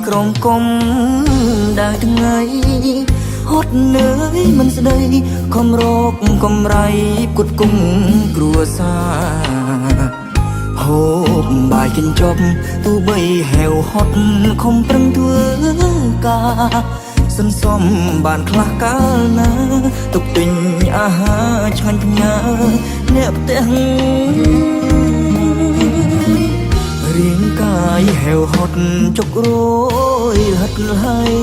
ក្រំកុំដើរថ្ងៃហត់នឿយមិនស្ដីខំរកកំរៃផ្គត់គុំគ្រួសារហូបបាយកិនចប់ទោះបីហែវហត់ខំប្រឹងធ្វើការសន្សំបានខ្លះកាលណាទុកទិញអាហារឆ្ងាញ់ផ្ញើអ្នកផ្ទះរាងកាយហែវហត់ចុករយហិតហើយ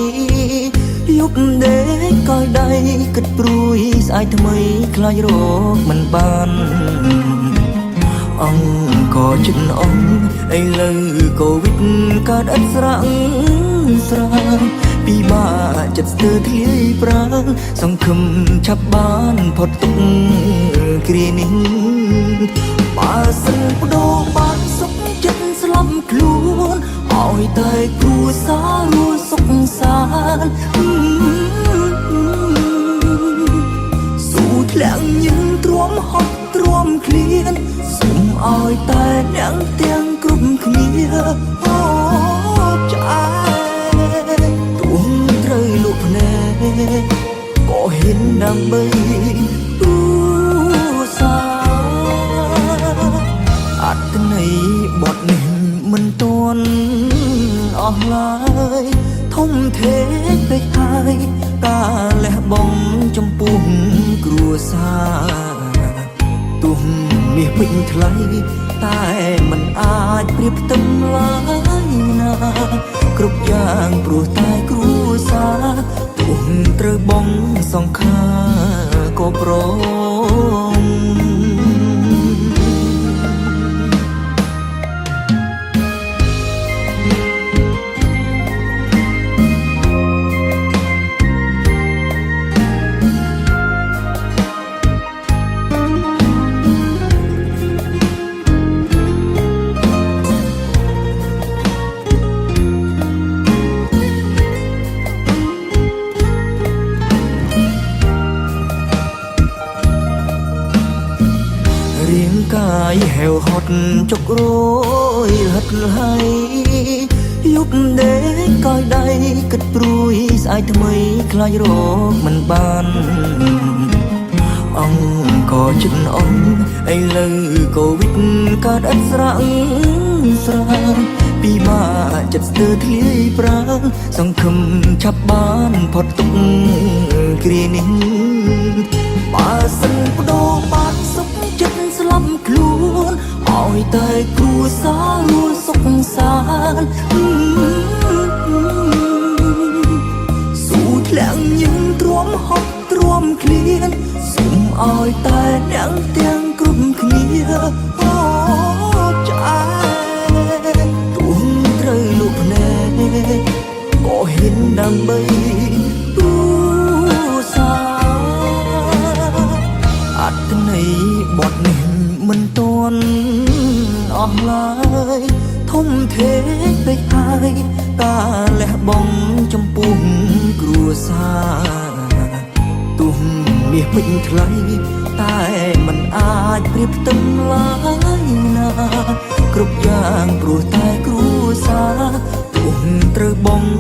យប់ដេកកោយដៃគិតព្រួយស្អែកថ្មីខ្លាចរកមិនបានអង្គក៏ចិត្តអងឥឡូវកូវីដកើតឥតស្រាំងស្រាងពីបាចិត្តស្ទើរធ្លាយប្រាណសង្ឃឹមឆាប់បានផុតទុក្ខគ្រានេះបើសិនបដូរបានសុខចិត្តស្លាប់ខ្លួនឲ្យតែគ្រួសាររួចសុខសាន្តស៊ូធ្លាក់ញឹងទ្រាំហត់ទ្រាំឃ្លានសូមឲ្យតែអ្នកទាំងគ្រប់គ្នាអូឆ្អែតទួងត្រូវលុបភ្នែកក៏ហ៊ានដើម្បីគ្រួសារអត្តន័យបទនេះមិនទាន់អស់ឡើយធំធេងពេកហើយការលះបង់ចំពោះគ្រួសារទោះមាសពេញថ្លៃតែមិនអាចប្រៀបផ្ទឹមឡើយណាគ្រប់យ៉ាងព្រោះតែគ្រួសារទោះត្រូវបង់សង្ខារក៏ព្រមរាងកាយហែវហត់ចុករយហិតហើយយប់ដេកកោយដៃគិតព្រួយស្អែកថ្មីខ្លាចរកមិនបានអង្គក៏ចិត្តអងឥឡូវកូវីដកើតឥតស្រាំងស្រាងពីបាចិត្តស្ទើរធ្លាយប្រាណសង្ឃឹមឆាប់បានផុតទុក្ខគ្រានេះបើសិនបដូរបានសុខចិត្តស្លាប់ខ្លួនឲ្យតែគ្រួសាររួចសុខសាន្តស៊ូធ្លាក់ញឹងទ្រាំហត់ទ្រាំឃ្លានសូមឲ្យតែអ្នកទាំងគ្រប់គ្នាអូឆ្អែតទួងត្រូវលុបភ្នែកក៏ហ៊ានដើម្បីគ្រួសារអត្តន័យបទនេះមិនទាន់អស់ឡើយធំធេងពេកហើយការលះបង់ចំពោះគ្រួសារទោះមាសពេញថ្លៃតែមិនអាចប្រៀបផ្ទឹមឡើយណាគ្រប់យ៉ាងព្រោះតែគ្រួសារទោះត្រូវបង់